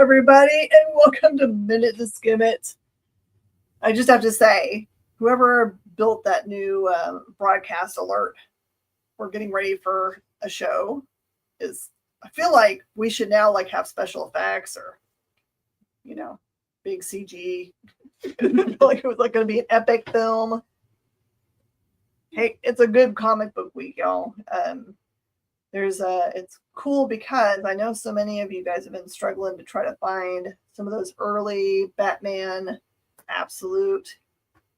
everybody, and welcome to Minute to Skim It. I just have to say, whoever built that new broadcast alert, we're getting ready for a show, is, I feel like we should now like have special effects or, big CG. Like it was like going to be an epic film. Hey, it's a good comic book week, y'all. It's cool because I know so many of you guys have been struggling to try to find some of those early Batman Absolute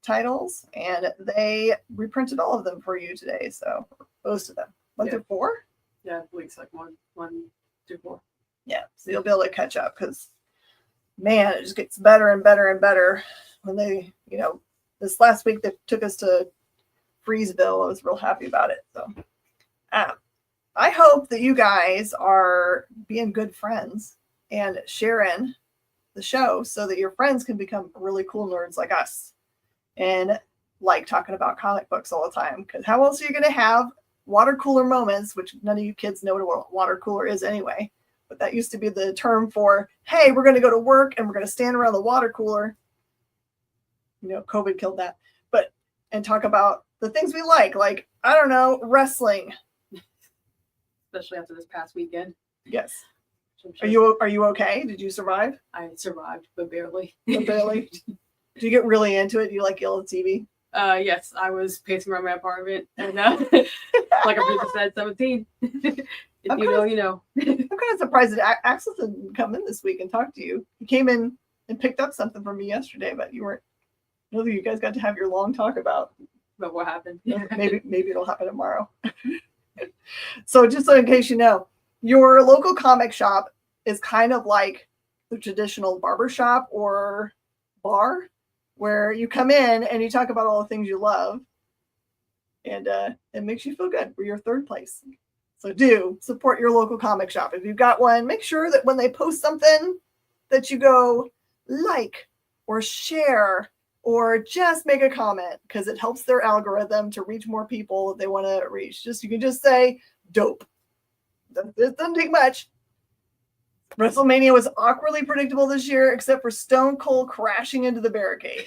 titles, and they reprinted all of them for you today. So most of them, 1 through 4. Yeah, I believe it's like one through 4. Yeah, so you'll be able to catch up because, man, it just gets better and better and better. When they, this last week they took us to Freesville. I was real happy about it. So, I hope that you guys are being good friends and sharing the show so that your friends can become really cool nerds like us and like talking about comic books all the time. Because how else are you going to have water cooler moments, which none of you kids know what a water cooler is anyway. But that used to be the term for, hey, we're going to go to work and we're going to stand around the water cooler. COVID killed that. And talk about the things we like, I don't know, wrestling. Especially after this past weekend. Yes. Are you okay? Did you survive? I survived, but barely. But barely. Do you get really into it? Do you like yellow TV? Yes, I was pacing around my apartment, and like a producer said, 17. If you know. I'm kind of surprised that Axel didn't come in this week and talk to you. He came in and picked up something from me yesterday, but you weren't. I know that you guys got to have your long talk about what happened. Maybe it'll happen tomorrow. So just so in case you know, your local comic shop is kind of like the traditional barber shop or bar where you come in and you talk about all the things you love, and it makes you feel good. We're your third place. So do support your local comic shop. If you've got one, make sure that when they post something that you go like or share or just make a comment, because it helps their algorithm to reach more people that they want to reach. You can just say dope. It doesn't take much. WrestleMania was awkwardly predictable this year, except for Stone Cold crashing into the barricade.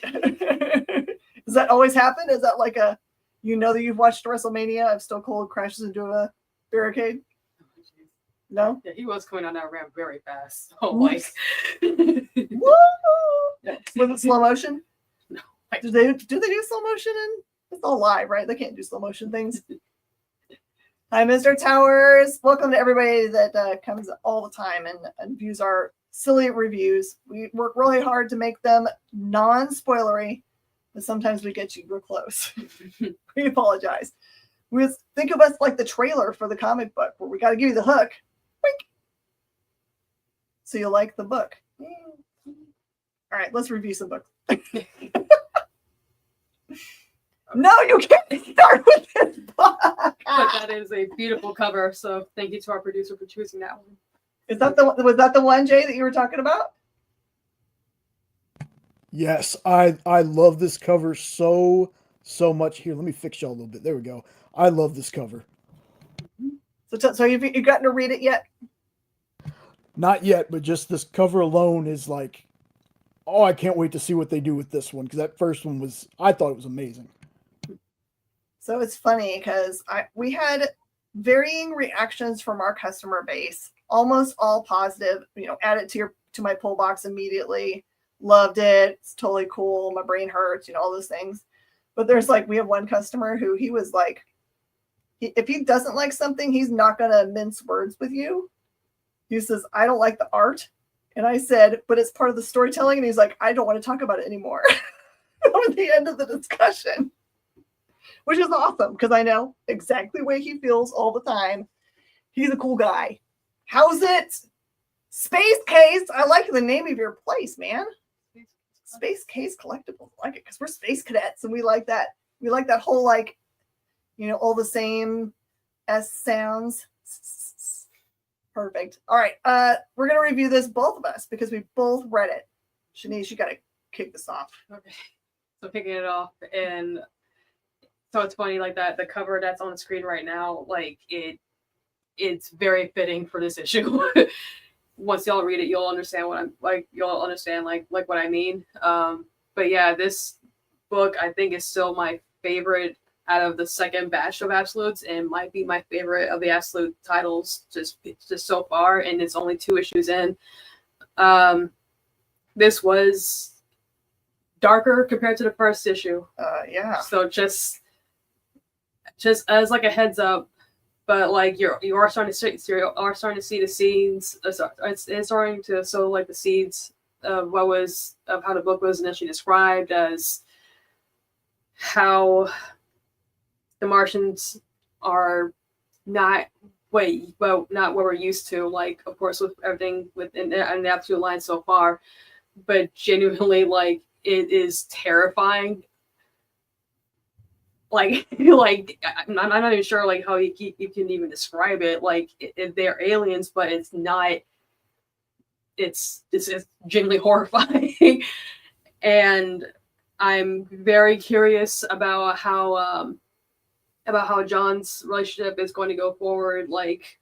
Does that always happen? Is that like that you've watched WrestleMania if Stone Cold crashes into a barricade? No? Yeah, he was coming on that ramp very fast. Oh, like. Woo! Was it slow motion? No. Do they do slow motion? It's all live, right? They can't do slow motion things. Hi, Mr. Towers. Welcome to everybody that comes all the time and views our silly reviews. We work really hard to make them non-spoilery, but sometimes we get you real close. We apologize. Think of us like the trailer for the comic book, where we got to give you the hook. Wink. So you'll like the book. All right, let's review some books. No, you can't start with this book. But that is a beautiful cover, so thank you to our producer for choosing that one. Was that the one, Jay, that you were talking about? Yes, I love this cover so much. Here, let me fix y'all a little bit. There we go. I love this cover. So you've gotten to read it yet? Not yet, but just this cover alone is like, oh, I can't wait to see what they do with this one, because that first one I thought it was amazing. So it's funny because we had varying reactions from our customer base, almost all positive. Add it to my pull box immediately. Loved it. It's totally cool. My brain hurts. All those things. But we have one customer who he was like, if he doesn't like something, he's not gonna mince words with you. He says, I don't like the art. And I said, but it's part of the storytelling. And he's like, I don't want to talk about it anymore. That was the end of the discussion, which is awesome because I know exactly the way he feels all the time. He's a cool guy. How's it? Space Case. I like the name of your place, man. Space Case Collectibles. I like it because we're space cadets and we like that. We like that whole all the same S sounds. Perfect. All right. We're going to review this, both of us, because we both read it. Shanice, you got to kick this off. Okay. So picking it off, and so it's funny, like that, the cover that's on the screen right now, it's very fitting for this issue. once y'all read it, you'll understand what I'm like. You'll understand like what I mean. But yeah, this book I think is still my favorite out of the second batch of absolutes, and might be my favorite of the absolute titles just so far. And it's only 2 issues in. This was darker compared to the first issue. Yeah. So just as like a heads up, but like you are starting to see the seeds. It's starting to sow like the seeds of how the book was initially described, as how the Martians are not not what we're used to. Like, of course, with everything within the absolute line so far, but genuinely, like, it is terrifying. Like I'm not even sure like how you can even describe it. Like, they're aliens, but it's not. It's genuinely horrifying, and I'm very curious about how John's relationship is going to go forward. Like,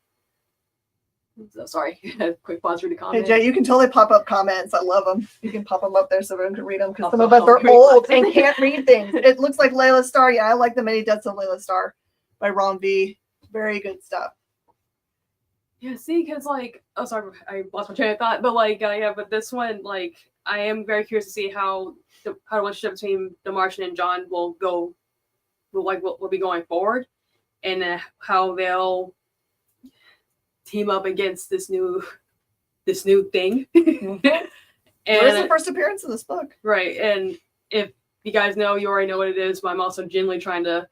sorry, quick pause for the Hey comment. Jay, you can totally pop up comments. I love them. You can pop them up there so everyone can read them, because some of Also, us are read old them. and can't read things. It looks like Layla Starr. Yeah, I like the Many Deaths of Layla Starr by Ron V. Very good stuff. Yeah, see, because like, oh, sorry, I lost my train of thought. But like, yeah, but this one, like, I am very curious to see how the relationship between the Martian and John will be going forward, and how they'll team up against this new thing. Where's the And first appearance in this book? right, and if you guys know, you already know what it is, but I'm also genuinely trying to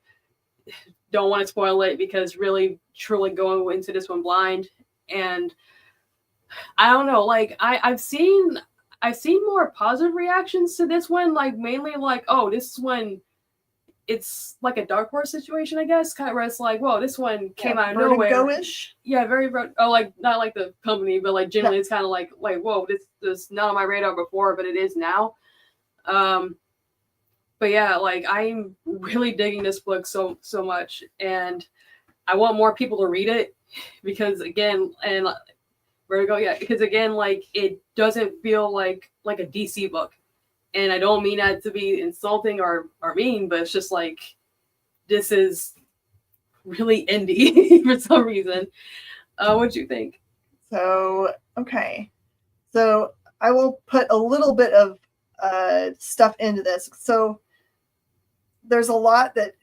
don't want to spoil it, because really truly going into this one blind. And I don't know, like I've seen more positive reactions to this one, like mainly like, oh, this one, it's like a Dark Horse situation, I guess, kind of, where it's like, whoa, this one came out of nowhere. Vertigo-ish. Yeah, very like not like the company, but like generally it's kind of like whoa, this was not on my radar before, but it is now. But yeah, like, I'm really digging this book so much, and I want more people to read it, because again, and Vertigo, yeah, because again, like, it doesn't feel like a DC book, and I don't mean that to be insulting or mean, but it's just like, this is really indie for some reason. What'd you think? So, okay. So I will put a little bit of stuff into this. So there's a lot that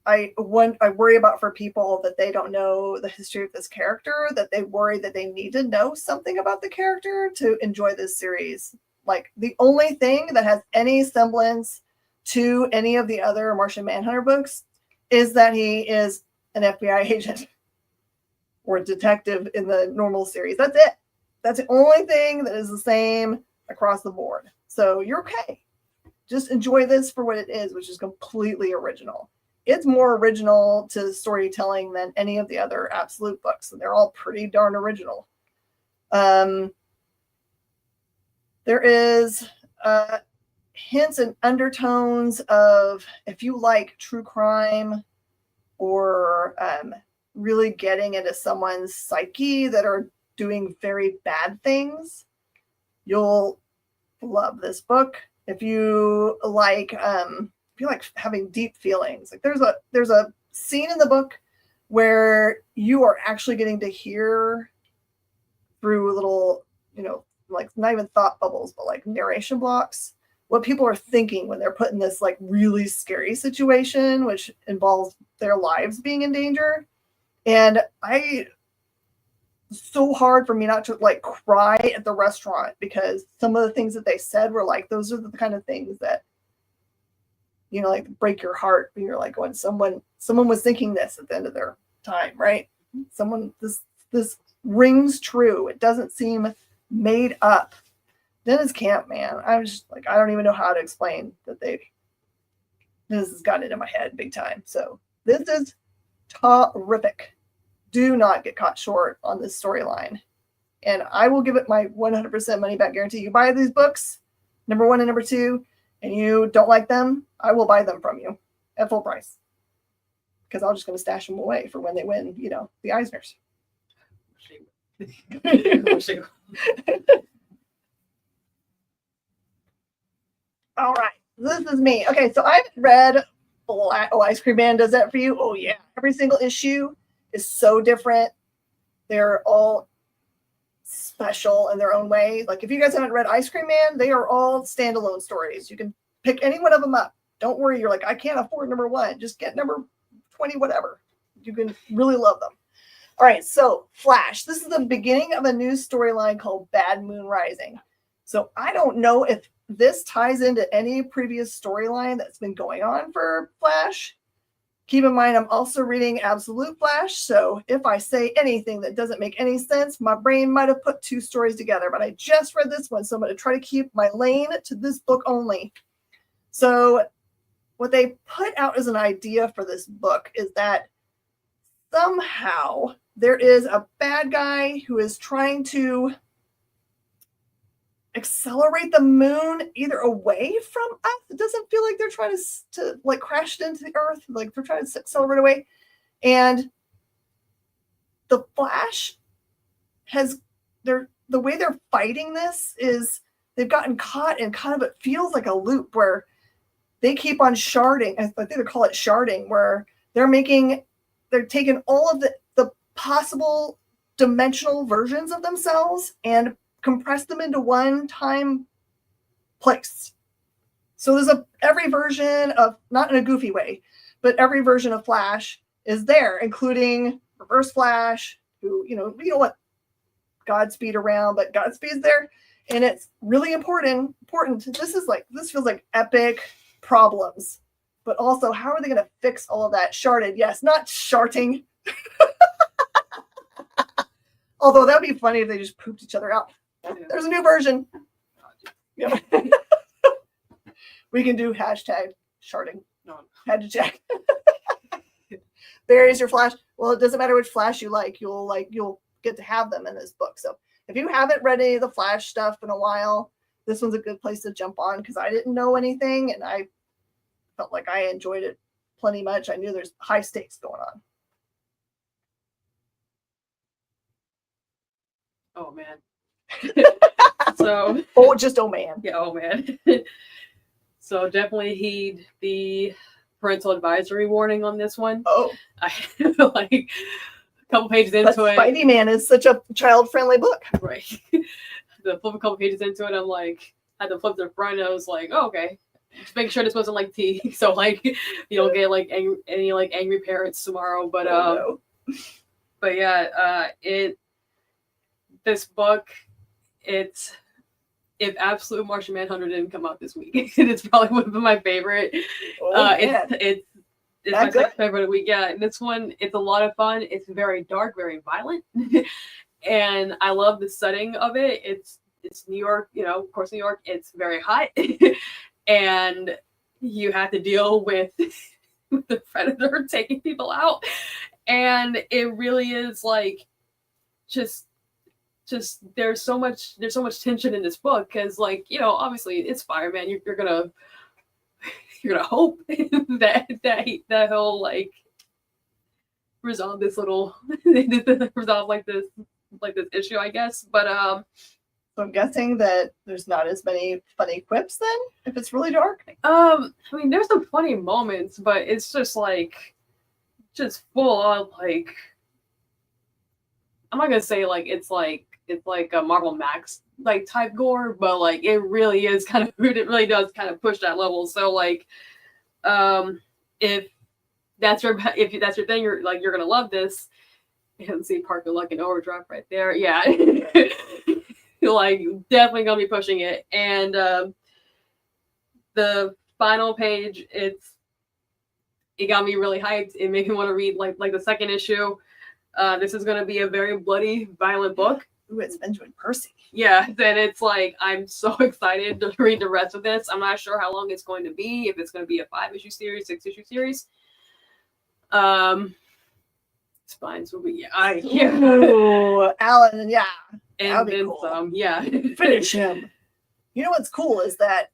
I worry about for people, that they don't know the history of this character, that they worry that they need to know something about the character to enjoy this series. Like, the only thing that has any semblance to any of the other Martian Manhunter books is that he is an FBI agent or a detective in the normal series. That's it. That's the only thing that is the same across the board. So you're okay. Just enjoy this for what it is, which is completely original. It's more original to storytelling than any of the other Absolute books, and they're all pretty darn original. There is hints and undertones of, if you like true crime or really getting into someone's psyche that are doing very bad things, you'll love this book. If you like having deep feelings, like there's a scene in the book where you are actually getting to hear through little, like, not even thought bubbles, but like narration blocks, what people are thinking when they're put in this like really scary situation, which involves their lives being in danger. And so hard for me not to like cry at the restaurant, because some of the things that they said were like, those are the kind of things that, like, break your heart. And you're like, when someone was thinking this at the end of their time, right? This rings true. It doesn't seem made up. Dennis Camp, man, I'm just like, I don't even know how to explain that this has gotten into my head big time. So this is terrific. Do not get caught short on this storyline. And I will give it my 100% money back guarantee. You buy these books, number 1 and number 2, and you don't like them, I will buy them from you at full price. Because I'm just going to stash them away for when they win, the Eisners. All right, this is me. Okay, so I've read Ice Cream Man does that for you. Oh yeah, every single issue is so different. They're all special in their own way. Like if you guys haven't read Ice Cream Man, they are all standalone stories. You can pick any one of them up. Don't worry, you're like, I can't afford number 1. Just get number 20, whatever. You can really love them. All right, so Flash. This is the beginning of a new storyline called Bad Moon Rising. So I don't know if this ties into any previous storyline that's been going on for Flash. Keep in mind, I'm also reading Absolute Flash, so if I say anything that doesn't make any sense, my brain might have put 2 stories together, but I just read this one, so I'm going to try to keep my lane to this book only. So what they put out as an idea for this book is that somehow there is a bad guy who is trying to accelerate the moon either away from us. It doesn't feel like they're trying to like crash it into the earth. Like they're trying to accelerate away. And the Flash has the way they're fighting this is they've gotten caught in kind of, it feels like a loop where they keep on sharding. I think they call it sharding, where they're taking all of the possible dimensional versions of themselves and compress them into one time place. So there's every version of, not in a goofy way, but every version of Flash is there, including Reverse Flash, who, you know what, Godspeed around, but Godspeed's there. And it's really important. This feels like epic problems, but also how are they going to fix all of that sharded? Yes, not sharting. Although that would be funny if they just pooped each other out. There's a new version. Yeah. We can do hashtag sharding. No. Hashtag. Barry's your Flash. Well, it doesn't matter which Flash you like. You'll get to have them in this book. So if you haven't read any of the Flash stuff in a while, this one's a good place to jump on because I didn't know anything and I felt like I enjoyed it plenty much. I knew there's high stakes going on. Oh man. So oh man. Yeah, oh man. So definitely heed the parental advisory warning on this one. Oh. I like a couple pages into it. Spidey Man is such a child-friendly book. Right. The flip a couple pages into it, I had to flip the front and I was like, oh, okay. Just making sure this wasn't like tea. So you don't get any angry parents tomorrow. But no. But yeah, this book, if Absolute Martian Manhunter didn't come out this week, it's probably would have been my favorite. It's my second favorite of the week. Yeah, and this one, it's a lot of fun. It's very dark, very violent, and I love the setting of it. It's New York, of course, New York. It's very hot, and you have to deal with the Predator taking people out, and it really is just there's so much tension in this book because obviously it's Fireman. You're gonna hope that he'll resolve this this issue, I guess. But so I'm guessing that there's not as many funny quips then if it's really dark. I mean, there's some funny moments, but it's just full on I'm not gonna say it's like a Marvel Max type gore, but it really is kind of, it really does kind of push that level. So if that's your thing, you're gonna love this. And see Parker Luck and Overdrive right there. Yeah. Definitely gonna be pushing it. And the final page, it got me really hyped. It made me want to read the second issue. This is gonna be a very bloody, violent book. Ooh, it's Benjamin Percy. Yeah, then it's I'm so excited to read the rest of this. I'm not sure how long it's going to be, if it's going to be a 5-issue series, 6-issue series. Spines will be, Ooh, Alan, yeah. And then cool. Some, yeah. Finish him. You know what's cool is that,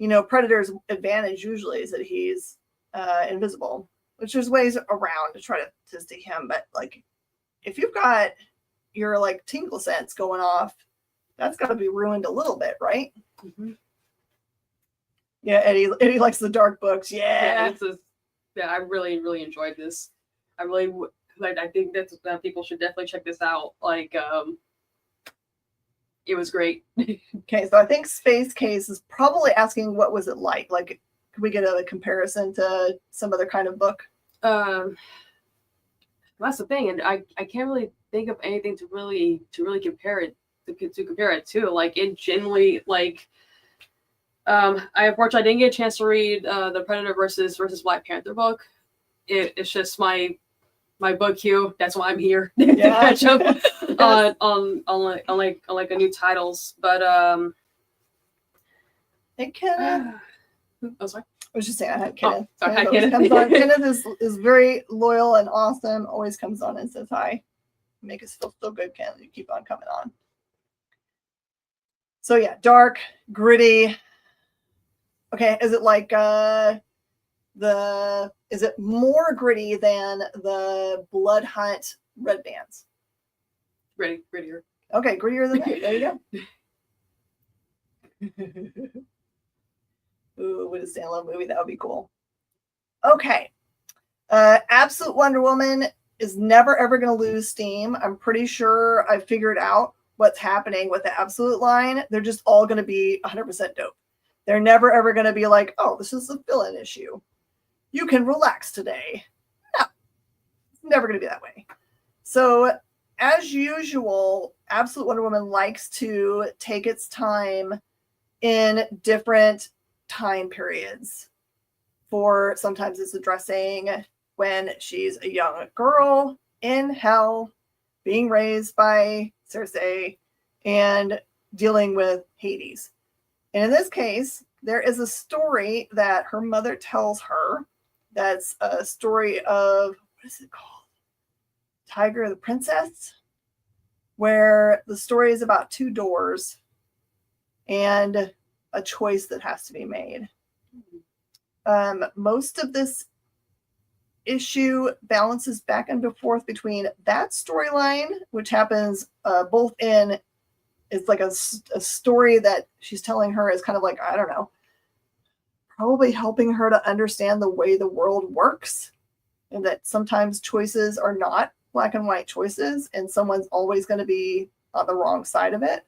Predator's advantage usually is that he's invisible, which there's ways around to try to see him. But if you've got your like tinkle sense going off, that's got to be ruined a little bit, right? Mhm. Yeah, Eddie likes the dark books. Yeah, Yeah. this is. Yeah, I really, really enjoyed this. I really like. I think that people should definitely check this out. Like, it was great. Okay, so I think Space Case is probably asking what was it like? Like, can we get a comparison to some other kind of book? That's the thing, and I can't really think of anything to really compare it to compare it to. Like, it genuinely like. I unfortunately didn't get a chance to read the Predator versus Black Panther book. It's just my book queue. That's why I'm here to catch up on like a new titles. But Hey, Kenneth. oh, sorry. I was just saying I had Kenneth. Sorry, hi, Kenneth Kenneth. comes on. Kenneth is very loyal and awesome. Always comes on and says hi. Make us feel so good, Kenneth. You keep on coming on. So yeah, dark, gritty. Okay, is it like is it more gritty than the Blood Hunt Red Bands? Grittier. Okay, grittier than that. There you go. Ooh, with a standalone movie, that would be cool. Okay. Absolute Wonder Woman is never ever going to lose steam. I'm pretty sure I figured out what's happening with the Absolute line. They're just all going to be 100% dope. They're never ever going to be like, oh, this is a fill-in issue. You can relax today. No, it's never going to be that way. So, as usual, Absolute Wonder Woman likes to take its time in different time periods. For sometimes it's addressing when she's a young girl in hell, being raised by Cersei, and dealing with Hades. And in this case, there is a story that her mother tells her that's a story of, what is it called? Tiger the Princess, where the story is about two doors and a choice that has to be made. Most of this issue balances back and forth between that storyline, which happens both in, it's like a story that she's telling her is kind of like, I don't know, probably helping her to understand the way the world works, and that sometimes choices are not black and white choices, and someone's always going to be on the wrong side of it.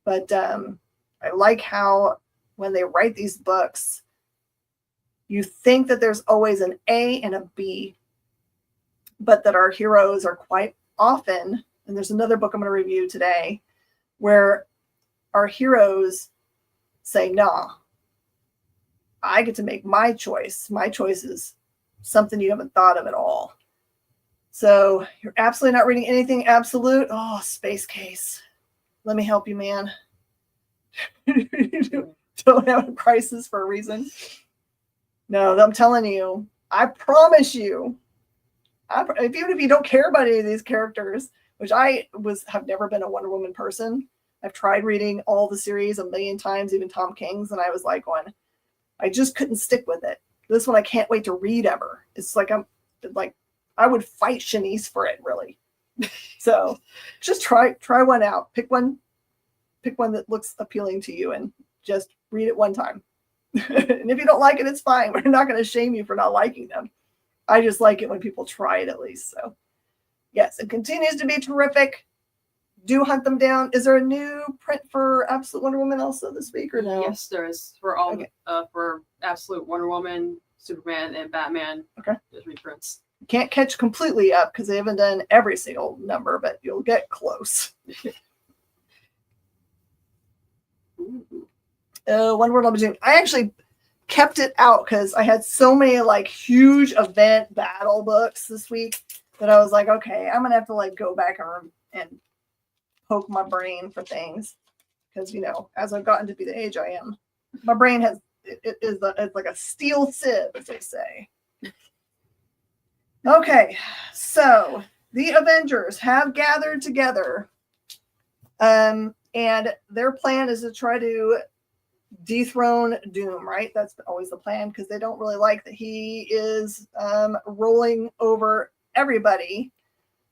But I like how when they write these books, you think that there's always an A and a B, but that our heroes are quite often, and there's another book I'm going to review today, where our heroes say, nah, I get to make my choice. My choice is something you haven't thought of at all. So you're absolutely not reading anything absolute. Oh, Space Case. Let me help you, man. Don't have a crisis for a reason. No, I'm telling you, I promise you, even if you don't care about any of these characters, which have never been a Wonder Woman person. I've tried reading all the series a million times, even Tom King's, and I was like, I just couldn't stick with it. This one I can't wait to read ever. It's like I would fight Shanice for it, really. So just try one out. Pick one that looks appealing to you and just read it one time. And if you don't like it, it's fine. We're not going to shame you for not liking them. I just like it when people try it at least. So yes, it continues to be terrific. Do hunt them down. Is there a new print for Absolute Wonder Woman also this week or no? Yes, there is for all Okay. For Absolute Wonder Woman, Superman, and Batman. Okay. There's reprints. Can't catch completely up because they haven't done every single number, but you'll get close. Wonder Woman number 2. I actually kept it out because I had so many like huge event battle books this week that I was like, okay, I'm gonna have to like go back and poke my brain for things because as I've gotten to be the age I am, my brain it's like a steel sieve, as they say. Okay, so the Avengers have gathered together, and their plan is to try to dethrone Doom, right? That's always the plan because they don't really like that he is rolling over everybody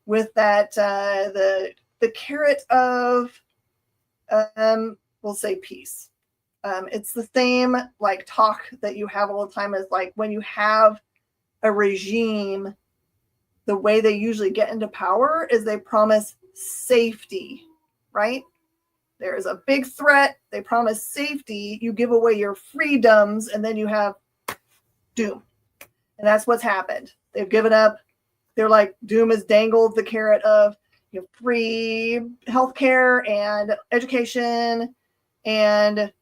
with that the carrot of we'll say peace. It's the same like talk that you have all the time as like when you have a regime, the way they usually get into power is they promise safety, right? There is a big threat. They promise safety. You give away your freedoms, and then you have doom. And that's what's happened. They've given up. They're like, doom has dangled the carrot of free healthcare and education, and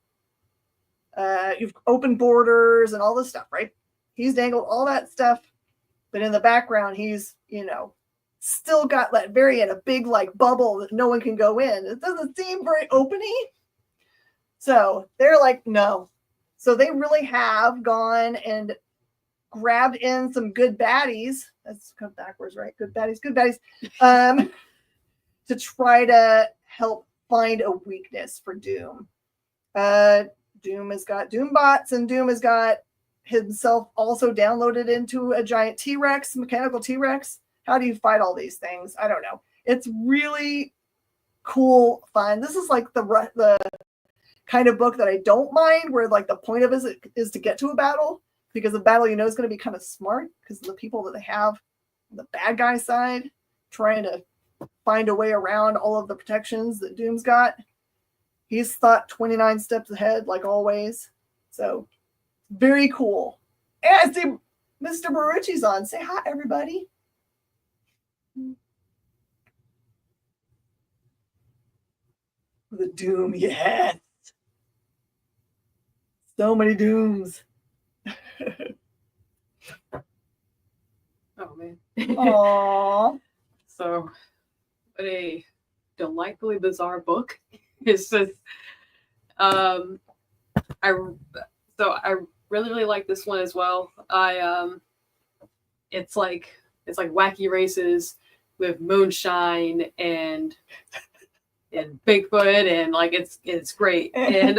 you've opened borders and all this stuff, right? He's dangled all that stuff, but in the background, he's, still got that very in a big like bubble that no one can go in. It doesn't seem very openy. So they're like, no. So they really have gone and grabbed in some good baddies. That's come backwards, right? Good baddies. To try to help find a weakness for Doom. Doom has got Doom bots, and Doom has got himself also downloaded into a giant T-Rex, mechanical T-Rex. How do you fight all these things? I don't know. It's really cool, fun. This is like the kind of book that I don't mind, where like the point of it is to get to a battle, because the battle is going to be kind of smart because of the people that they have on the bad guy side trying to find a way around all of the protections that Doom's got. He's thought 29 steps ahead, like always. So very cool. And I see Mr. Marucci's on. Say hi, everybody. The Doom, yes. So many Dooms. Oh man. Aww. So, what a delightfully bizarre book. It's just, I really like this one as well. It's like wacky races with moonshine and Bigfoot, and like it's great. And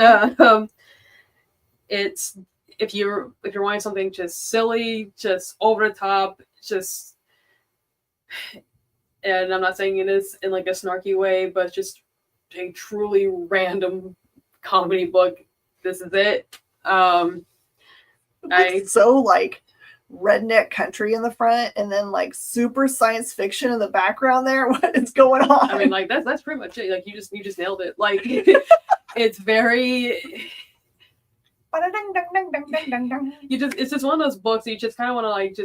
it's if you're wanting something just silly, just over the top, just, and I'm not saying it is in like a snarky way, but just a truly random comedy book. This is it. It's so like redneck country in the front, and then like super science fiction in the background there. What is going on? I mean, like that's pretty much it. Like you just nailed it. Like it's very. It's just one of those books that you just kind of want to like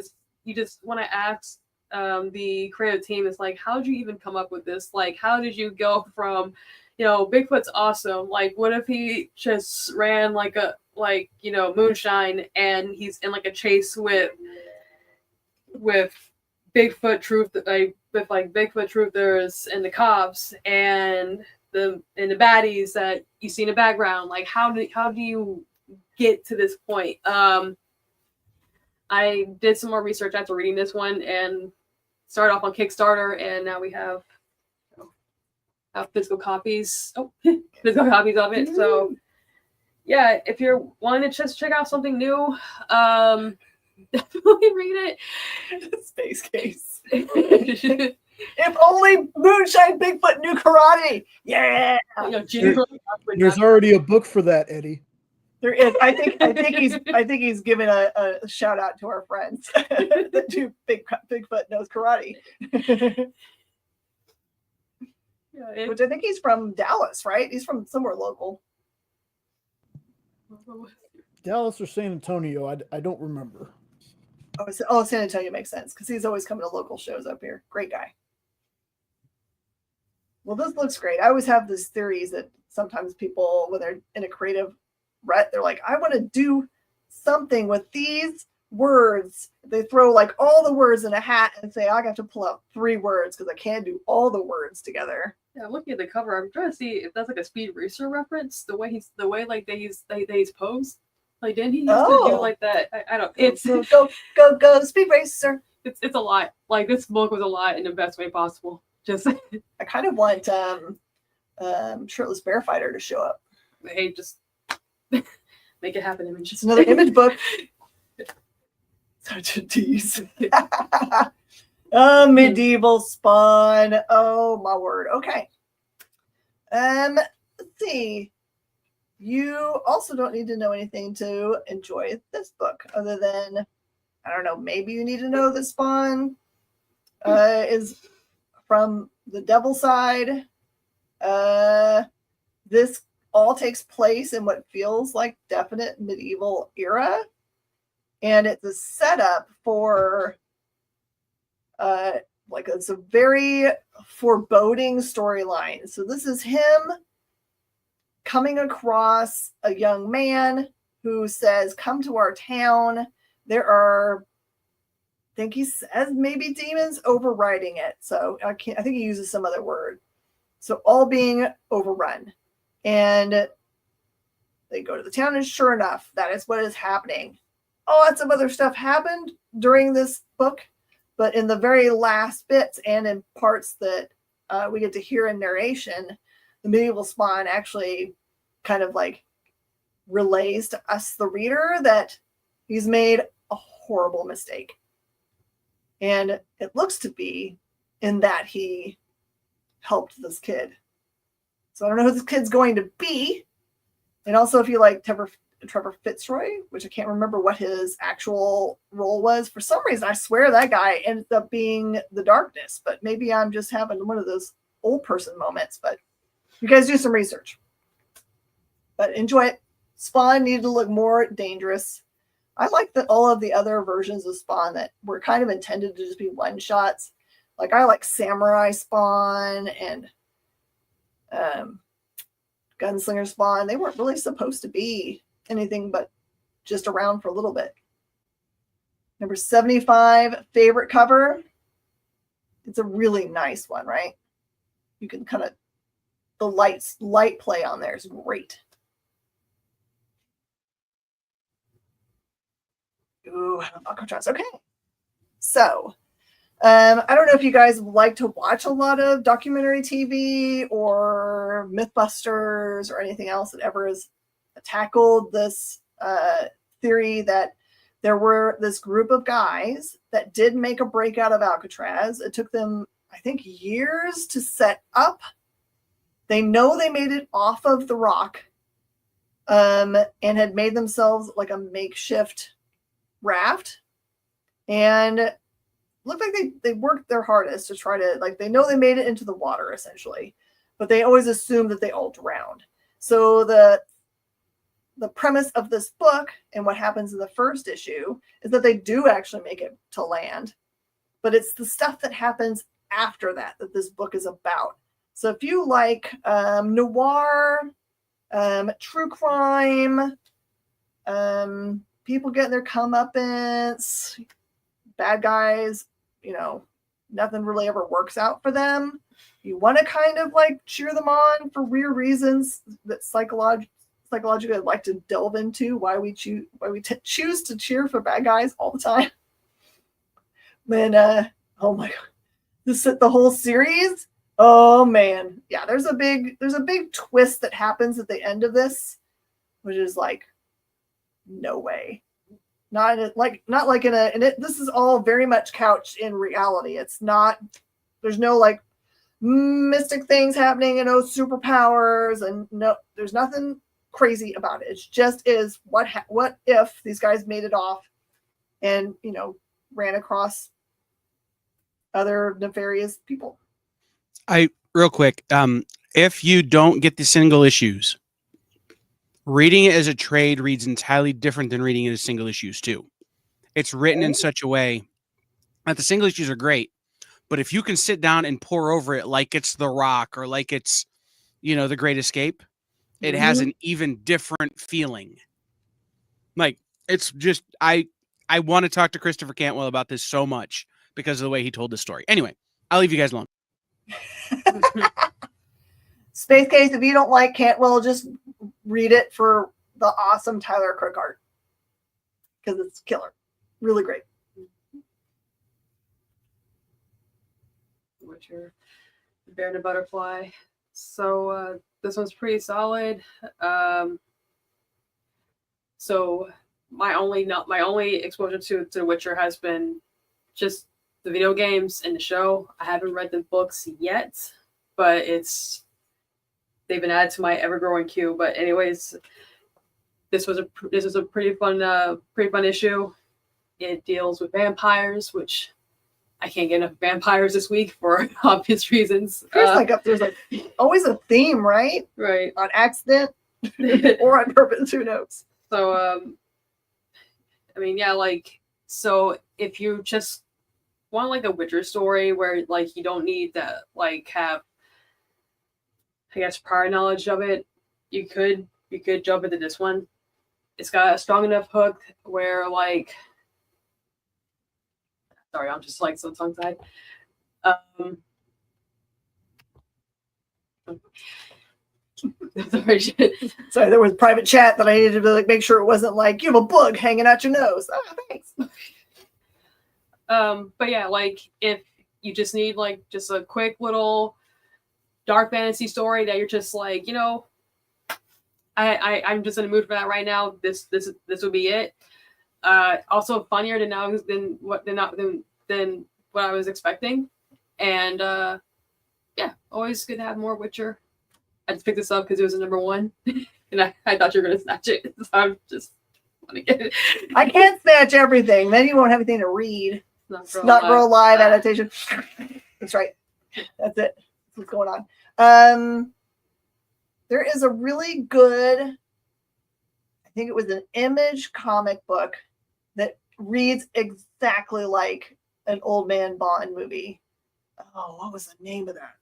you just want to ask the creative team. It's like, how did you even come up with this? Like, how did you go from, Bigfoot's awesome. Like, what if he just ran moonshine, and he's in like a chase with Bigfoot Bigfoot truthers and the cops and the baddies that you see in the background. Like, how do you get to this point? I did some more research after reading this one and started off on Kickstarter, and now we have physical copies. Physical copies of it. So yeah, if you're wanting to just check out something new, definitely read it. Space Case. If only Moonshine Bigfoot knew karate. Yeah. There's already a book for that, Eddie. There is. I think he's given a shout out to our friends that do Bigfoot knows karate. Which I think he's from Dallas, right? He's from somewhere local. Dallas or San Antonio, I don't remember. Oh, San Antonio makes sense because he's always coming to local shows up here. Great guy. Well, this looks great. I always have these theories that sometimes people, when they're in a creative rut, they're like, I want to do something with these words. They throw like all the words in a hat and say, I got to pull out 3 words because I can't do all the words together. Yeah, looking at the cover, I'm trying to see if that's like a Speed Racer reference. The way he's posed. Like, didn't he used to do like that? I don't. It's go Speed Racer. It's a lot. Like, this book was a lot in the best way possible. Just I kind of want Shirtless Bear Fighter to show up. Hey, just make it happen. Image. It's another image book. Such a tease. Medieval Spawn. Oh my word. Okay. Let's see. You also don't need to know anything to enjoy this book, other than, I don't know, maybe you need to know that Spawn is from the devil side. This all takes place in what feels like definite medieval era, and it's a setup for like it's a very foreboding storyline. So this is him coming across a young man who says, "Come to our town. There are," I think he says, maybe demons overriding it. So I think he uses some other word. So all being overrun. And they go to the town, and sure enough, that is what is happening. Lots of other stuff happened during this book, but in the very last bits and in parts that we get to hear in narration, the medieval Spawn actually kind of like relays to us, the reader, that he's made a horrible mistake. And it looks to be in that he helped this kid. So I don't know who this kid's going to be. And also, if you like Trevor Fitzroy, which I can't remember what his actual role was. For some reason, I swear that guy ended up being the Darkness, but maybe I'm just having one of those old person moments. But you guys do some research. But enjoy it. Spawn needed to look more dangerous. I like that all of the other versions of Spawn that were kind of intended to just be one shots. Like I like Samurai Spawn and Gunslinger Spawn. They weren't really supposed to be anything but just around for a little bit. Number 75, favorite cover. It's a really nice one, right? You can kind of, the light play on there is great. Ooh, Alcatraz. Okay. So, I don't know if you guys like to watch a lot of documentary TV or Mythbusters or anything else that ever has tackled this theory that there were this group of guys that did make a break out of Alcatraz. It took them, I think, years to set up. They know they made it off of the rock and had made themselves like a makeshift raft, and looked like they worked their hardest to try to, like, they know they made it into the water essentially, but they always assume that they all drowned. So the premise of this book and what happens in the first issue is that they do actually make it to land, but it's the stuff that happens after that this book is about. So if you like noir, true crime, people getting their comeuppance, bad guys, nothing really ever works out for them. You want to kind of like cheer them on for weird reasons that psychologically I'd like to delve into why we choose to cheer for bad guys all the time. Then, oh my God, the whole series. Oh man, yeah. There's a big twist that happens at the end of this, which is like, no way. This is all very much couched in reality. It's not, there's no like mystic things happening and no superpowers, and no, there's nothing crazy about it. It just is what if these guys made it off and ran across other nefarious people. Real quick, if you don't get the single issues, reading it as a trade reads entirely different than reading it as single issues too. It's written in such a way that the single issues are great, but if you can sit down and pour over it like it's The Rock or like it's, The Great Escape, it has an even different feeling. Like, it's just, I want to talk to Christopher Cantwell about this so much because of the way he told this story. Anyway, I'll leave you guys alone. Space Case, if you don't like Cantwell, just read it for the awesome Tyler Crook art, because it's killer. Really great. Witcher, The Bear and the Butterfly. So this one's pretty solid. So my only exposure to The Witcher has been just the video games and the show. I haven't read the books yet, but they've been added to my ever-growing queue. But anyways, this was a pretty fun issue. It deals with vampires, which I can't get enough vampires this week for obvious reasons. There's always a theme, right? Right. On accident or on purpose, who knows? So, I mean, yeah, like, so if you just want like a Witcher story where like you don't need to like have, I guess, prior knowledge of it, you could jump into this one. It's got a strong enough hook where like, sorry, I'm just like so tongue tied. Sorry, there was private chat that I needed to like make sure it wasn't like you have a bug hanging out your nose. Oh, thanks. But yeah, like if you just need like just a quick little dark fantasy story that you're just like, you know, I'm just in the mood for that right now. This would be it. Also funnier than what I was expecting, and yeah, always good to have more Witcher. I just picked this up because it was a number one, and I thought you were gonna snatch it, so I'm just want to get it. I can't snatch everything. Then you won't have anything to read. Not Grow Live adaptation. That's right. That's it. That's what's going on. There is a really good, I think it was an Image comic book that reads exactly like an Old Man Bond movie. Oh, what was the name of that?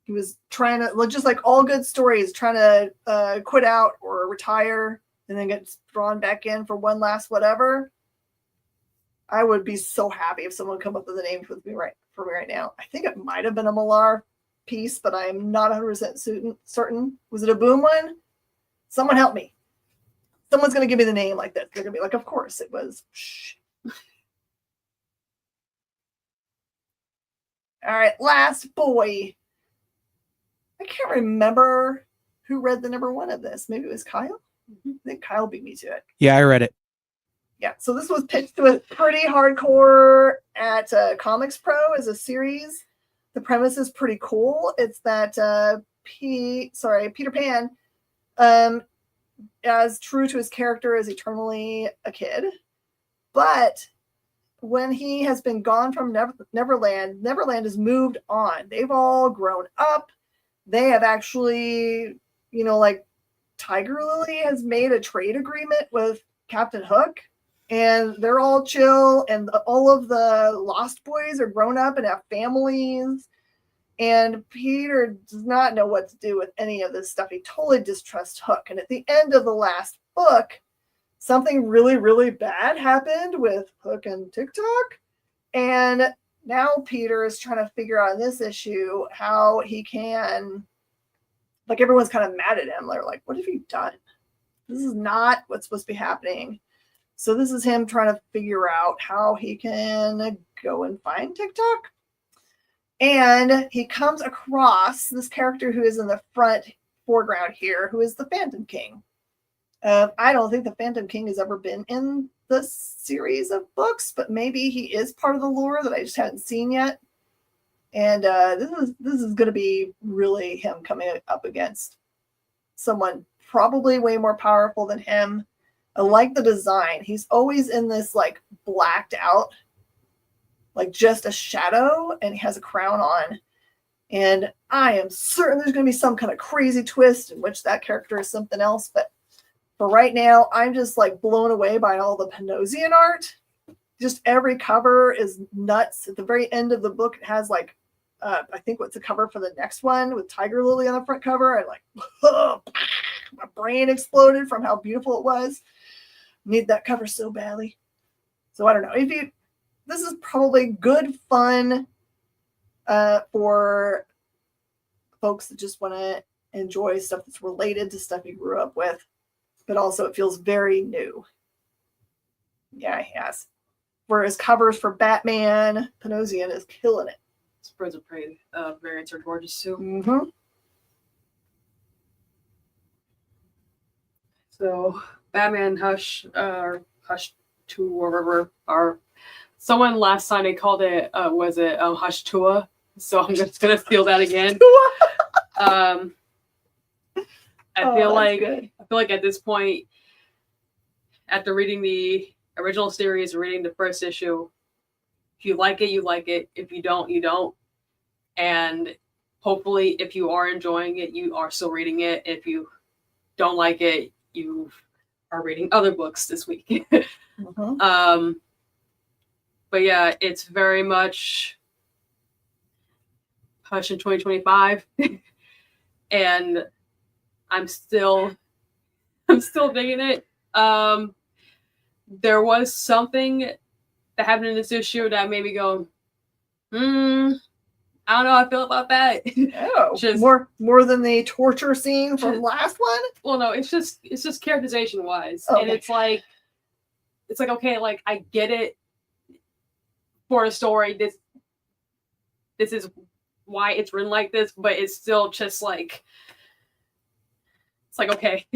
He was trying to, just like all good stories, trying to quit out or retire and then get drawn back in for one last whatever. I would be so happy if someone come up with a name for me right now. I think it might have been a Millar piece, but I'm not 100% certain. Was it a Boom one? Someone help me. Someone's going to give me the name like this. They're going to be like, of course it was. Shh. All right, Last Boy. I can't remember who read the number one of this. Maybe it was Kyle. I think Kyle beat me to it. Yeah, I read it. Yeah, so this was pitched to us pretty hardcore at Comics Pro as a series. The premise is pretty cool. It's that Peter Pan, as true to his character, is eternally a kid. But when he has been gone from Neverland has moved on. They've all grown up. They have actually, like Tiger Lily has made a trade agreement with Captain Hook. And they're all chill, and all of the Lost Boys are grown up and have families. And Peter does not know what to do with any of this stuff. He totally distrusts Hook. And at the end of the last book, something really, really bad happened with Hook and TikTok. And now Peter is trying to figure out in this issue how he can, like, everyone's kind of mad at him. They're like, what have you done? This is not what's supposed to be happening. So this is him trying to figure out how he can go and find TikTok. And he comes across this character who is in the foreground here, who is the Phantom King. I don't think the Phantom King has ever been in this series of books, but maybe he is part of the lore that I just haven't seen yet. And this is going to be really him coming up against someone probably way more powerful than him. I like the design. He's always in this like blacked out, like just a shadow, and he has a crown on. And I am certain there's going to be some kind of crazy twist in which that character is something else. But for right now, I'm just like blown away by all the Panosian art. Just every cover is nuts. At the very end of the book, it has like, I think what's the cover for the next one with Tiger Lily on the front cover. And like, my brain exploded from how beautiful it was. Need that cover so badly. So I don't know. This is probably good fun for folks that just want to enjoy stuff that's related to stuff you grew up with, but also it feels very new. Yeah, he has. Whereas covers for Batman, Panosian is killing it. Birds of Prey variants are gorgeous too. Mm-hmm. So Batman, Hush 2 or whatever are Someone last time they called it, was it Hush Tua? So I'm just gonna steal that again. I feel like at this point, after reading the original series, reading the first issue, if you like it, you like it. If you don't, you don't. And hopefully, if you are enjoying it, you are still reading it. If you don't like it, you are reading other books this week. But yeah, it's very much Hush in 2025, and I'm still digging it. There was something that happened in this issue that made me go, I don't know how I feel about that. Oh, Just more than the torture scene from last one. Well, no, it's just characterization wise, Okay. and it's like okay, like I get it for a story. This is why it's written like this, but it's still just like it's like okay,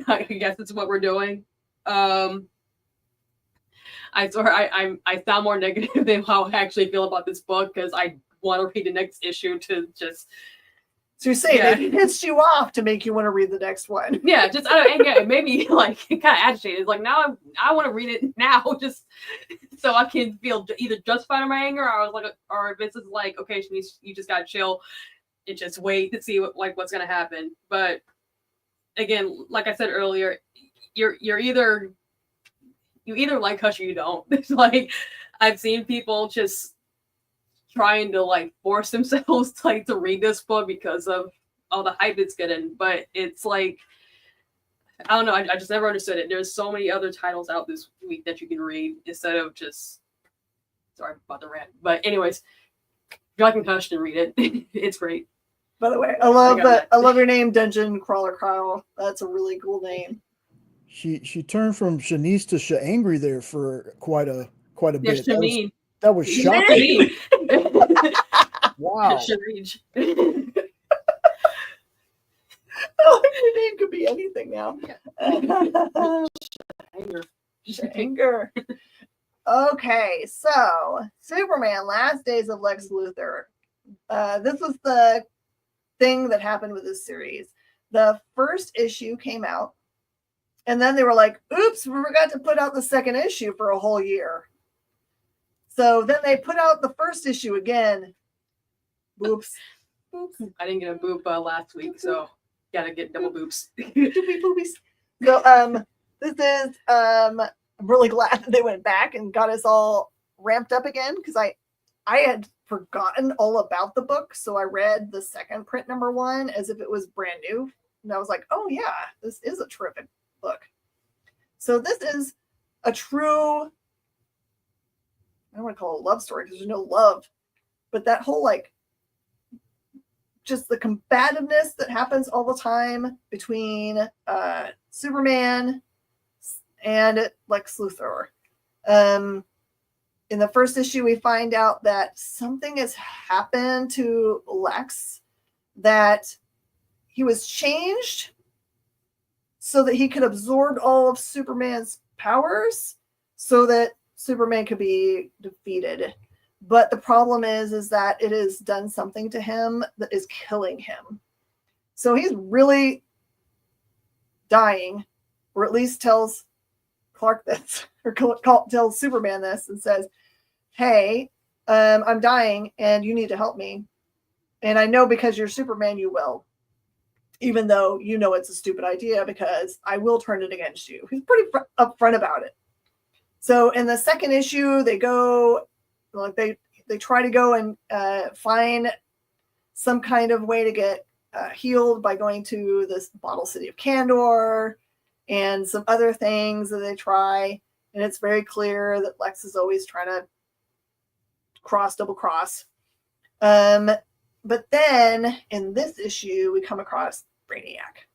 I guess it's what we're doing. I sound more negative than how I actually feel about this book because I want to read the next issue to just. So you're saying they pissed you off to make you want to read the next one? Yeah, just I don't. And yeah, it made me like kind of agitated. It's like now I want to read it now, just so I can feel either justified in my anger, or I was like, or if it's just like okay, you just gotta chill and just wait to see what's gonna happen. But again, like I said earlier, you either like Hush or you don't. It's like I've seen people just trying to like force themselves to read this book because of all the hype it's getting, but it's like I don't know. I just never understood it. There's so many other titles out this week that you can read instead of just. Sorry about the rant, but anyways, if you like Hush, then read it. It's great. By the way, I love your name, Dungeon Crawler Kyle. That's a really cool name. She turned from Shanice to Shangry there for quite a bit. That was shocking. Wow. Oh, your name could be anything now. Anger. Okay, so Superman, Last Days of Lex Luthor. This was the thing that happened with this series. The first issue came out, and then they were like, oops, we forgot to put out the second issue for a whole year. So then they put out the first issue again. Oops. I didn't get a boop last week, so gotta get double boops. Boobies. So this is I'm really glad that they went back and got us all ramped up again because I had forgotten all about the book, so I read the second print number 1 as if it was brand new, and I was like, oh yeah, this is a terrific book. So this is a true, I don't want to call it a love story because there's no love, but that whole just the combativeness that happens all the time between Superman and Lex Luthor. In the first issue, we find out that something has happened to Lex, that he was changed so that he could absorb all of Superman's powers so that Superman could be defeated. But the problem is that it has done something to him that is killing him. So he's really dying, or at least tells Clark this, or tells Superman this and says, hey, I'm dying and you need to help me. And I know because you're Superman, you will. Even though you know it's a stupid idea because I will turn it against you. He's pretty upfront about it. So in the second issue, they go, they try to go and find some kind of way to get healed by going to this bottle city of Kandor and some other things that they try. And it's very clear that Lex is always trying to double cross. But then in this issue, we come across Brainiac.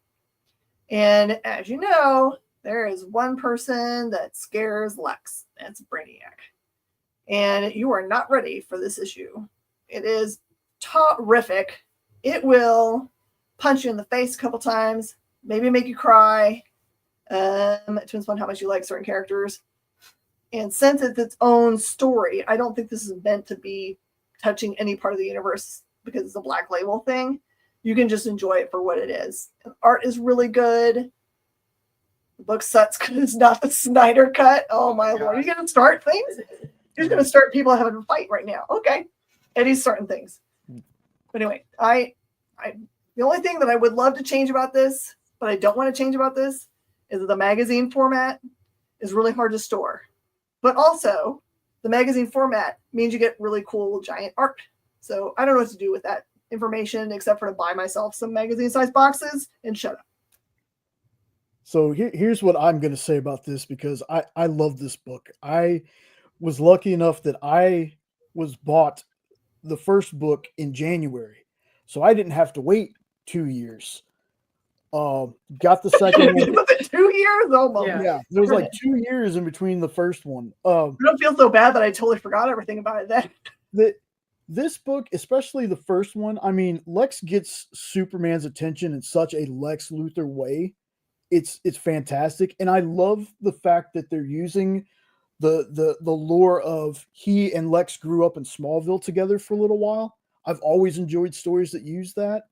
And as you know, there is one person that scares Lex. That's Brainiac. And you are not ready for this issue. It is terrific. It will punch you in the face a couple times, maybe make you cry. It depends on how much you like certain characters. And since it's its own story, I don't think this is meant to be touching any part of the universe because it's a Black Label thing. You can just enjoy it for what it is. The art is really good. The book sucks because it's not the Snyder cut. Oh my lord. You're going to start things? You're going to start people having a fight right now. Okay. Eddie's starting things. But anyway, the only thing that I would love to change about this, but I don't want to change about this, is that the magazine format is really hard to store. But also, the magazine format means you get really cool giant art. So I don't know what to do with that information except for to buy myself some magazine-sized boxes and shut up. So here's what I'm going to say about this, because I love this book. I was lucky enough that I was bought the first book in January, so I didn't have to wait 2 years. Got the second one. Was it 2 years? Oh my Yeah, there was like 2 years in between the first one. I don't feel so bad that I totally forgot everything about it then. This book, especially the first one, I mean, Lex gets Superman's attention in such a Lex Luthor way. It's fantastic, and I love the fact that they're using the lore of he and Lex grew up in Smallville together for a little while. I've always enjoyed stories that use that.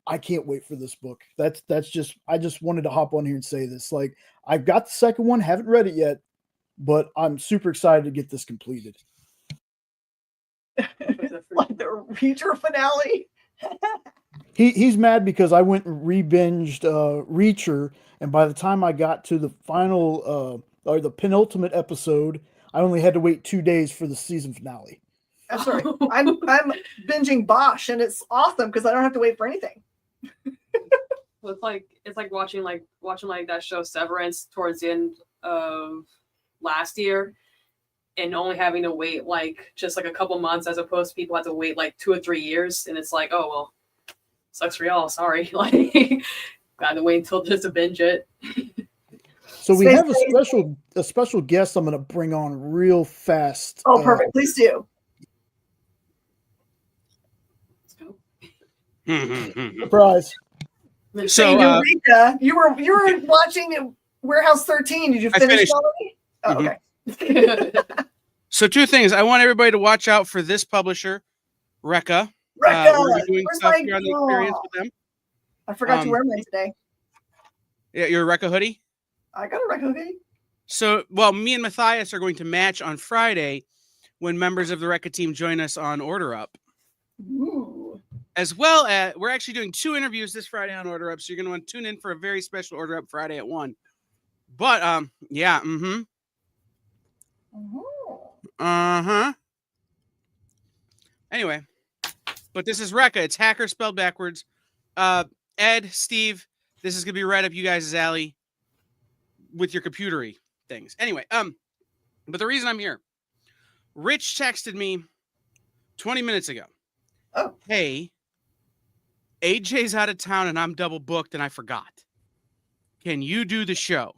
I can't wait for this book. That's just, I just wanted to hop on here and say this. Like, I've got the second one, haven't read it yet, but I'm super excited to get this completed. Like the Reacher finale. He's mad because I went and re-binged Reacher, and by the time I got to the final or the penultimate episode, I only had to wait 2 days for the season finale. That's right. I'm binging Bosch, and it's awesome because I don't have to wait for anything. It's like watching that show Severance towards the end of last year, and only having to wait just a couple months, as opposed to people have to wait 2 or 3 years, and it's like, oh well, sucks for y'all. Sorry, got to wait until just to binge it. So we have a special guest I'm going to bring on real fast. Oh, perfect! Please do. Surprise. So Eureka, you were watching Warehouse 13. Did you finish already? Oh, okay. So 2 things. I want everybody to watch out for this publisher, Recca. Recca, we're doing stuff here on the experience with them. I forgot to wear mine today. Yeah, your Recca hoodie? I got a Recca hoodie. So, well, me and Matthias are going to match on Friday when members of the Recca team join us on Order Up. Ooh. As well as, we're actually doing 2 interviews this Friday on Order Up, so you're going to want to tune in for a very special Order Up Friday at 1. But, yeah, Anyway, but this is Recca. It's hacker spelled backwards. Ed, Steve, this is going to be right up you guys' alley with your computery things. Anyway, but the reason I'm here, Rich texted me 20 minutes ago. Oh. Hey, AJ's out of town and I'm double booked and I forgot. Can you do the show?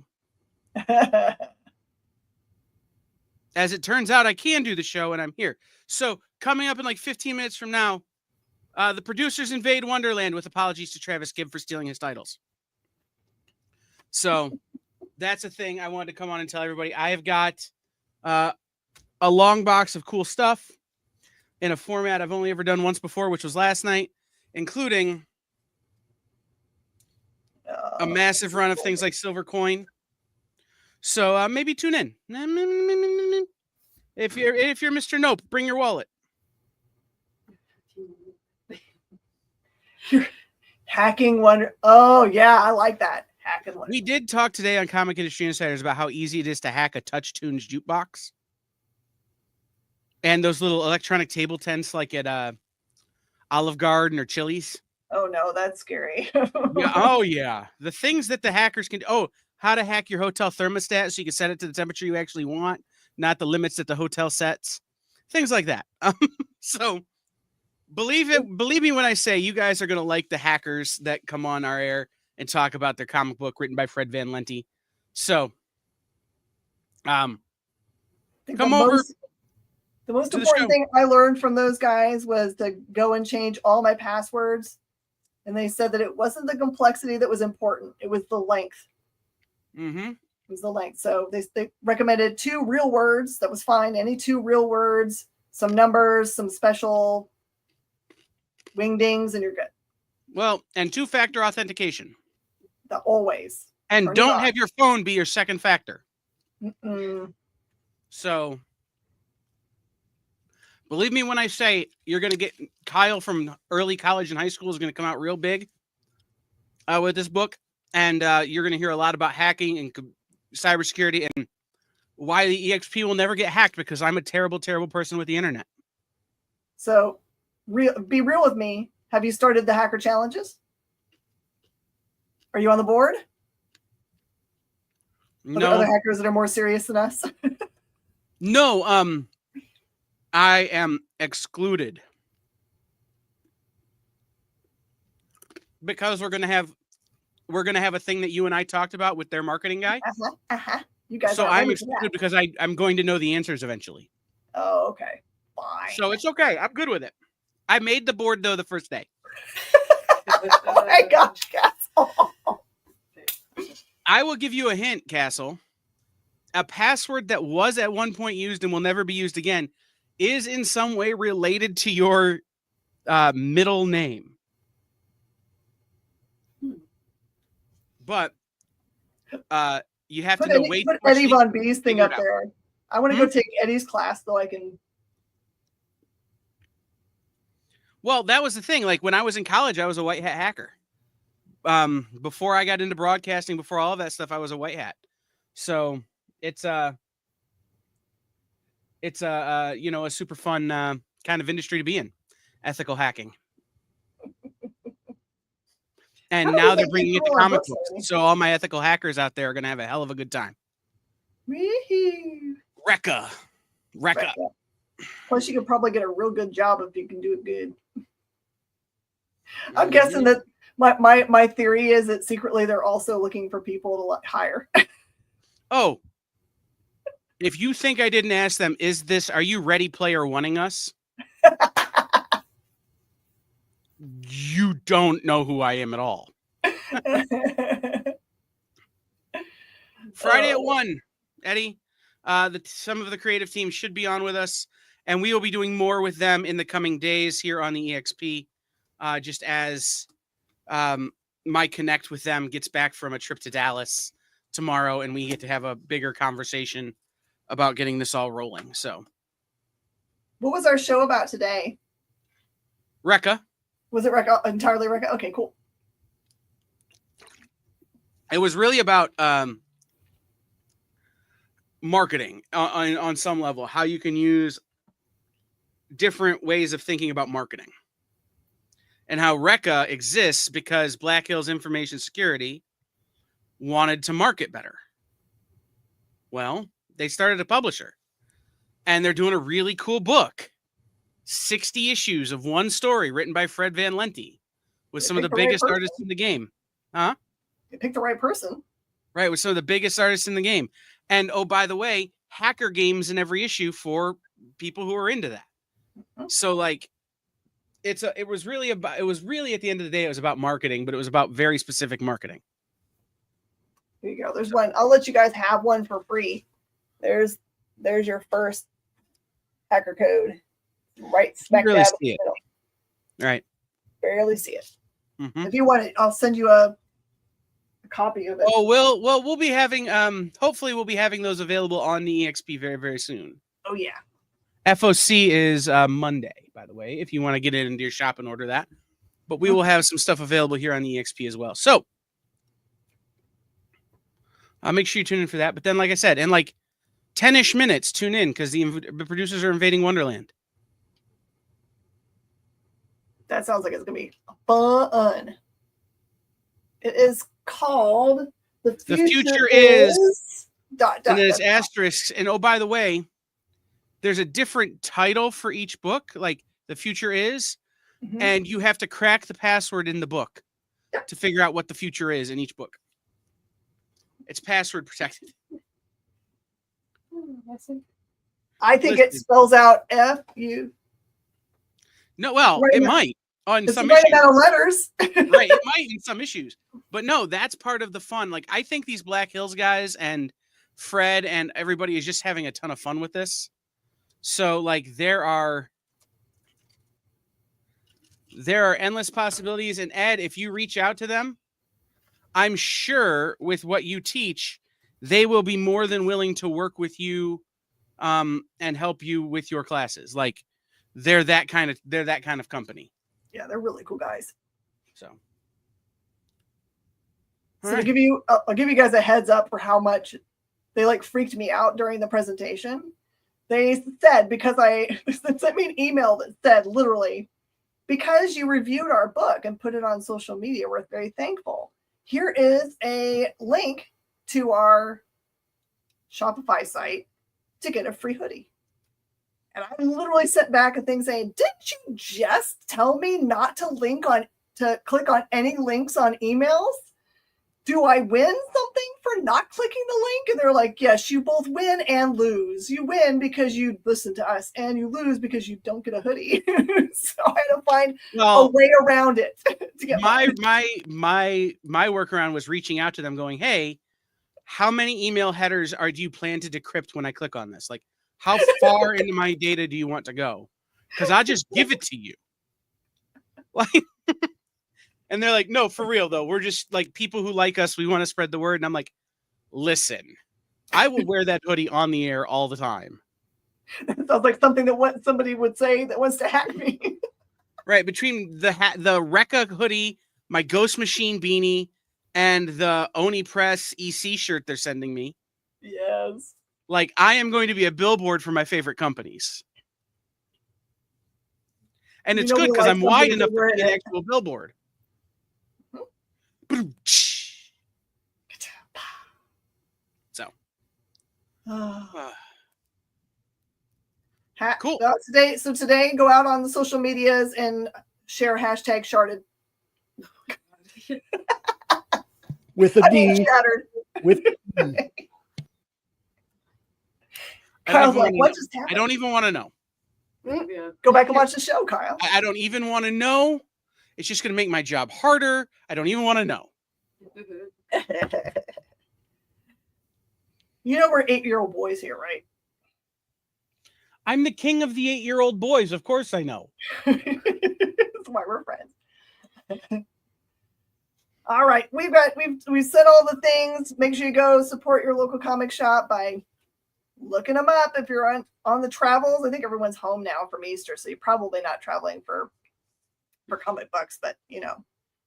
As it turns out, I can do the show and I'm here. So coming up in 15 minutes from now, the producers invade Wonderland with apologies to Travis Gibb for stealing his titles. So that's a thing I wanted to come on and tell everybody. I have got a long box of cool stuff in a format I've only ever done once before, which was last night, including a massive run of things like Silver Coin. So maybe tune in. If you're Mr. Nope, bring your wallet. Hacking Wonder. Oh yeah, I like that. Hacking Wonder. We did talk today on Comic Industry Insiders about how easy it is to hack a Touch Tunes jukebox. And those little electronic table tents like at Olive Garden or Chili's. Oh no, that's scary. Yeah, oh yeah. The things that the hackers can do. Oh, how to hack your hotel thermostat so you can set it to the temperature you actually want, not the limits that the hotel sets. Things like that. So believe me when I say you guys are going to like the hackers that come on our air and talk about their comic book written by Fred Van Lente. So come over. The most important thing I learned from those guys was to go and change all my passwords. And they said that it wasn't the complexity that was important. It was the length. Mm-hmm. was the length. So they recommended 2 real words. That was fine. Any 2 real words, some numbers, some special wingdings, and you're good. Well, and 2-factor authentication. Always. And Turn it don't on. have your phone be your second factor. Mm-mm. So believe me when I say you're going to get Kyle from early college and high school is going to come out real big with this book. And you're going to hear a lot about hacking and cybersecurity and why the EXP will never get hacked, because I'm a terrible, terrible person with the internet. So be real with me. Have you started the hacker challenges? Are you on the board? Are there other No, hackers that are more serious than us? no, I am excluded because we're going to have a thing that you and I talked about with their marketing guy. You guys So aren't I'm ready for that. excluded because I'm going to know the answers eventually. Oh, okay. Fine. So it's okay. I'm good with it. I made the board though the first day. Oh my gosh, Castle. I will give you a hint, Castle. A password that was at one point used and will never be used again is in some way related to your middle name. But you have to know way Put too much Eddie to Von B's thing figure up it out. there. I want to go take Eddie's class so I can. Well, that was the thing. Like when I was in college, I was a white hat hacker. Before I got into broadcasting, before all of that stuff, I was a white hat. So it's a super fun kind of industry to be in, ethical hacking. And now they're bringing it to comic books. So all my ethical hackers out there are going to have a hell of a good time. Wee-hoo. Recca. Plus, you could probably get a real good job if you can do it good. I'm guessing that my theory is that secretly they're also looking for people to hire. Oh, if you think I didn't ask them, are you Ready Player Oneing us? You don't know who I am at all. Friday at 1, Eddie. Some of the creative team should be on with us, and we will be doing more with them in the coming days here on the EXP. Just as my connect with them gets back from a trip to Dallas tomorrow, and we get to have a bigger conversation about getting this all rolling. So, what was our show about today? Recca. Was it Recca? Entirely Recca? Okay, cool. It was really about marketing on some level, how you can use different ways of thinking about marketing, and how Recca exists because Black Hills Information Security wanted to market better. Well, they started a publisher, and they're doing a really cool book. 60 issues of one story written by Fred Van Lente with some of the biggest artists in the game. Huh? You picked the right person. Right, with some of the biggest artists in the game. And oh, by the way, hacker games in every issue for people who are into that. So like it was really at the end of the day, it was about marketing, but it was about very specific marketing. Here you go. There's one. I'll let you guys have one for free. There's your first hacker code. Right smack Barely dab in see the it. middle. Right. Barely see it. Mm-hmm. If you want it, I'll send you a copy of it. Oh, we'll be having hopefully we'll be having those available on the EXP very, very soon. Oh yeah. FOC is Monday, by the way, if you want to get it into your shop and order that. But we will have some stuff available here on the EXP as well. So I'll make sure you tune in for that. But then, like I said, in like 10-ish minutes, tune in because the producers are invading Wonderland. That sounds like it's gonna be fun. It is called The Future Is dot, and then it's dot. asterisks. And oh, by the way, there's a different title for each book, like The Future Is, and you have to crack the password in the book to figure out what the future is in each book. It's password protected. I think it spells out F-U. No, well, Right it now. might on It's some right issues. out of letters. Right, it might in some issues. But no, that's part of the fun. Like I think these Black Hills guys and Fred and everybody is just having a ton of fun with this. So like there are endless possibilities. And Ed, if you reach out to them, I'm sure with what you teach, they will be more than willing to work with you and help you with your classes. Like they're that kind of company. Yeah, they're really cool guys. So, So to give you, I'll give you guys a heads up for how much they like freaked me out during the presentation. They said, because they sent me an email that said literally, because you reviewed our book and put it on social media, we're very thankful. Here is a link to our Shopify site to get a free hoodie. And I literally sent back a thing saying, didn't you just tell me not to click on any links on emails? Do I win something for not clicking the link? And they're like, yes, you both win and lose. You win because you listen to us, and you lose because you don't get a hoodie. So I had to find a way around it to get my workaround was reaching out to them going, hey, how many email headers do you plan to decrypt when I click on this? Like, how far into my data do you want to go? Because I'll just give it to you. Like, and they're like, no, for real though. We're just like people who like us. We want to spread the word. And I'm like, listen, I will wear that hoodie on the air all the time. It sounds like something that somebody would say that wants to hack me. Right. Between the Rekka hoodie, my Ghost Machine beanie, and the Oni Press EC shirt they're sending me. Yes. Like, I am going to be a billboard for my favorite companies. And it's good because I'm wide enough to be an actual billboard. So. Cool. Today, go out on the social medias and share hashtag sharded. With a D. With a D. Kyle's like, what just happened? I don't even want to know. Yeah. Go back and watch the show, Kyle. I don't even want to know. It's just going to make my job harder. I don't even want to know. You know we're 8-year-old boys here, right? I'm the king of the 8-year-old boys. Of course I know. That's why we're friends. All right. We've said all the things. Make sure you go support your local comic shop by looking them up if you're on the travels. I think everyone's home now from Easter, so you're probably not traveling for comic books, but you know,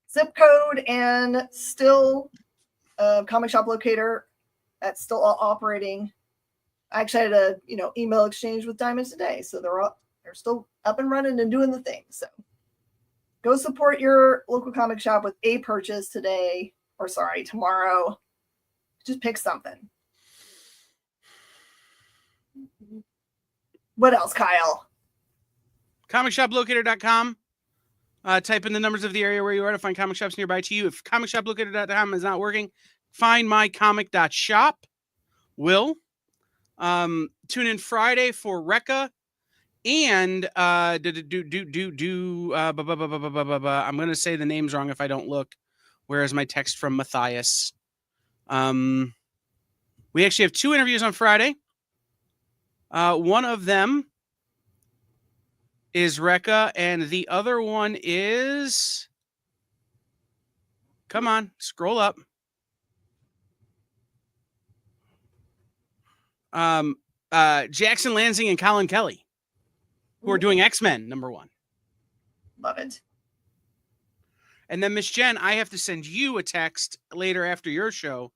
zip code and still comic shop locator that's still operating. I actually had a email exchange with Diamonds today, so they're still up and running and doing the thing. So go support your local comic shop with a purchase tomorrow. Just pick something. What else, Kyle? ComicShopLocator.com. Type in the numbers of the area where you are to find comic shops nearby to you. If ComicShopLocator.com is not working, find mycomic.shop. Will. Tune in Friday for Rekka. And I'm going to say the names wrong if I don't look. Whereas my text from Matthias. We actually have 2 interviews on Friday. One of them is Rekka, and the other one is... Come on, scroll up. Jackson Lansing and Colin Kelly, who are doing X-Men #1. Love it. And then, Miss Jen, I have to send you a text later after your show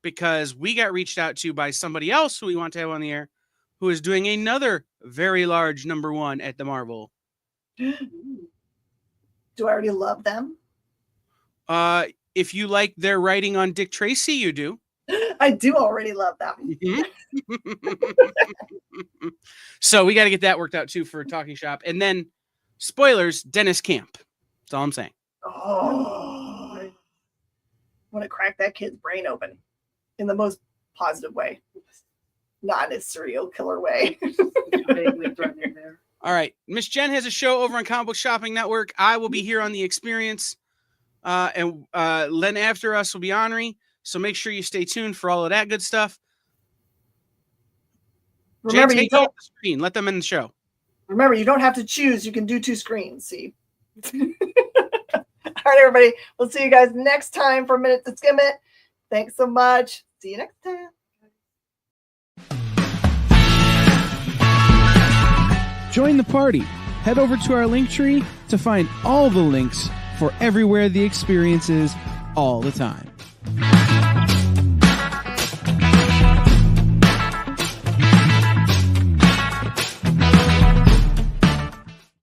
because we got reached out to by somebody else who we want to have on the air who is doing another very large #1 at the Marvel. Do I already love them? If you like their writing on Dick Tracy, you do. I do already love them. So we got to get that worked out too for Talking Shop. And then, spoilers, Dennis Camp. That's all I'm saying. Oh, I want to crack that kid's brain open in the most positive way, not in a serial killer way. All right. Miss Jen has a show over on Comic Book Shopping Network. I will be here on The Experience. And Len after us will be Henri. So make sure you stay tuned for all of that good stuff. Remember, Jay, you take off don't. the screen. Let them in the show. Remember, you don't have to choose. You can do 2 screens. See. All right, everybody. We'll see you guys next time for a minute to skim it. Thanks so much. See you next time. Join the party. Head over to our link tree to find all the links for everywhere the experience is all the time.